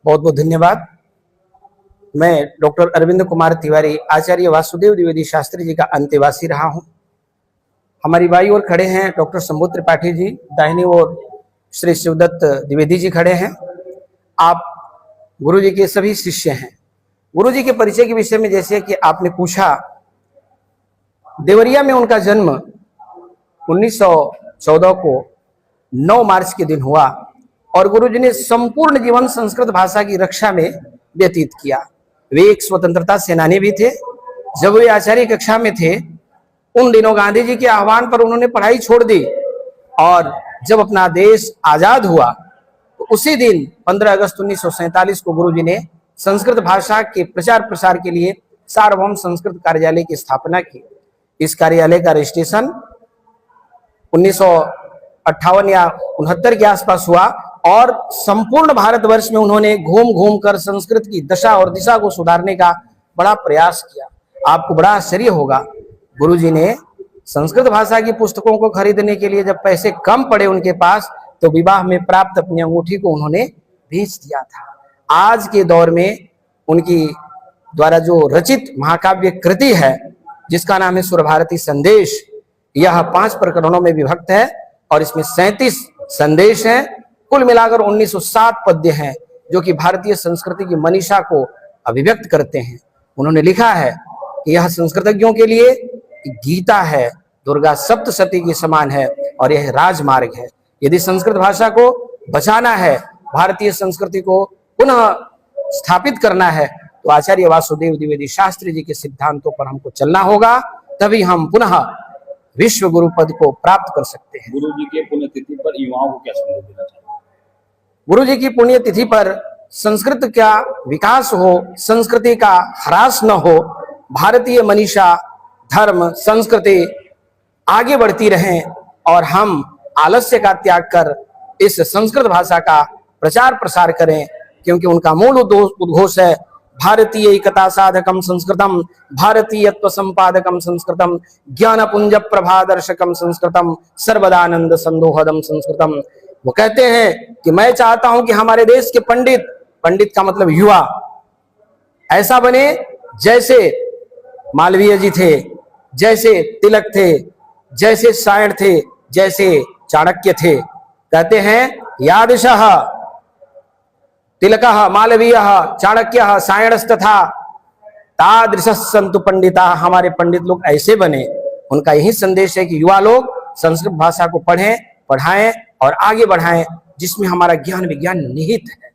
बहुत बहुत धन्यवाद। मैं डॉक्टर अरविंद कुमार तिवारी, आचार्य वासुदेव द्विवेदी शास्त्री जी का अंतेवासी रहा हूं। हमारी बाई ओर खड़े हैं डॉक्टर शंभू त्रिपाठी जी, दाहिनी ओर श्री शिवदत्त द्विवेदी जी खड़े हैं। आप गुरु जी के सभी शिष्य हैं। गुरु जी के परिचय के विषय में जैसे कि आपने पूछा, देवरिया में उनका जन्म 1914 को 9 मार्च के दिन हुआ और गुरु जी ने संपूर्ण जीवन संस्कृत भाषा की रक्षा में व्यतीत किया। वे एक स्वतंत्रता सेनानी भी थे। जब वे आचार्य कक्षा में थे उन दिनों गांधी जी के आह्वान पर उन्होंने पढ़ाई छोड़ दी और जब अपना देश आजाद हुआ तो उसी दिन 15 अगस्त 1947 को गुरु जी ने संस्कृत भाषा के प्रचार प्रसार के लिए सार्वभौम संस्कृत कार्यालय की स्थापना की। इस कार्यालय का रजिस्ट्रेशन 1958 या 69 के आसपास हुआ और संपूर्ण भारतवर्ष में उन्होंने घूम घूम कर संस्कृत की दशा और दिशा को सुधारने का बड़ा प्रयास किया। आपको बड़ा आश्चर्य होगा, गुरुजी ने संस्कृत भाषा की पुस्तकों को खरीदने के लिए जब पैसे कम पड़े उनके पास तो विवाह में प्राप्त अपनी अंगूठी को उन्होंने बेच दिया था। आज के दौर में उनकी द्वारा जो रचित महाकाव्य कृति है जिसका नाम है सुरभारती संदेश, यह 5 प्रकरणों में विभक्त है और इसमें 37 संदेश हैं। कुल मिलाकर 1907 पद्य हैं जो कि भारतीय संस्कृति की मनीषा को अभिव्यक्त करते हैं। उन्होंने लिखा है कि यह संस्कृतज्ञों के लिए गीता है, दुर्गा सप्तशती के समान है और यह राजमार्ग है। यदि संस्कृत भाषा को बचाना है, भारतीय संस्कृति को पुनः स्थापित करना है तो आचार्य वासुदेव द्विवेदी शास्त्री जी के सिद्धांतों पर हमको चलना होगा, तभी हम पुनः विश्व गुरु पद को प्राप्त कर सकते हैं। गुरु जी के पुण्यतिथि पर युवाओं को क्या संदेश देना चाहिए? गुरु जी की पुण्यतिथि पर संस्कृत का विकास हो, संस्कृति का ह्रास न हो, भारतीय मनीषा, धर्म, संस्कृति आगे बढ़ती रहें और हम आलस्य का त्याग कर इस संस्कृत भाषा का प्रचार प्रसार करें, क्योंकि उनका मूल उद्घोष है भारतीय एकता साधकम संस्कृतम, भारतीयत्व संपादकम संस्कृतम, ज्ञान पुंज प्रभादर्शकम संस्कृतम, सर्वदानंद संदोहदम संस्कृतम। वो कहते हैं कि मैं चाहता हूं कि हमारे देश के पंडित, पंडित का मतलब युवा, ऐसा बने जैसे मालवीय जी थे, जैसे तिलक थे, जैसे सायण थे, जैसे चाणक्य थे। कहते हैं यादृशः तिलकः मालवीयः चाणक्यः सायणस्तथा तादृशः सन्तु पंडिता। हमारे पंडित लोग ऐसे बने। उनका यही संदेश है कि युवा लोग संस्कृत भाषा को पढ़ें, पढ़ाएं और आगे बढ़ाएं, जिसमें हमारा ज्ञान विज्ञान निहित है।